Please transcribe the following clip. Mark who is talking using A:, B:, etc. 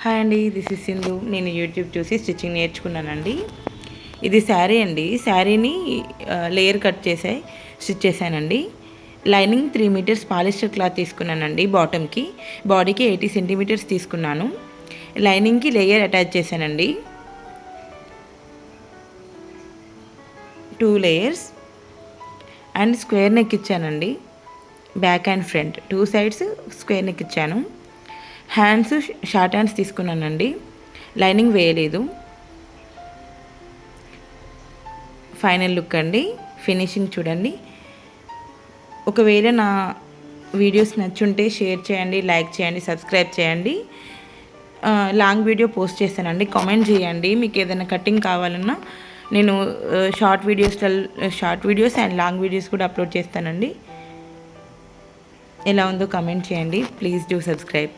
A: Hi అండి, this is Sindhu. నేను YouTube చూసి స్టిచ్చింగ్ నేర్చుకున్నానండి. ఇది శారీ అండి. శారీని లేయర్ కట్ చేసి స్టిచ్ చేశానండి. లైనింగ్ 3 మీటర్స్ పాలిస్టర్ క్లాత్ తీసుకున్నానండి. బాటమ్కి బాడీకి 80 సెంటీమీటర్స్ తీసుకున్నాను. లైనింగ్కి లేయర్ అటాచ్ చేశానండి. 2 లేయర్స్ అండ్ స్క్వేర్ నెక్ ఇచ్చానండి. Back and front 2 sides square neck ఇచ్చాను. హ్యాండ్స్ షార్ట్ హ్యాండ్స్ తీసుకున్నానండి. లైనింగ్ వేయలేదు. ఫైనల్ లుక్ అండి. ఫినిషింగ్ చూడండి. ఒకవేళ నా వీడియోస్ నచ్చుంటే షేర్ చేయండి, లైక్ చేయండి, సబ్స్క్రైబ్ చేయండి. లాంగ్ వీడియో పోస్ట్ చేస్తానండి. కామెంట్ చేయండి. మీకు ఏదైనా కటింగ్ కావాలన్నా నేను short videos and long videos కూడా అప్లోడ్ చేస్తానండి. ఎలా ఉందో కామెంట్ చేయండి. Please do subscribe.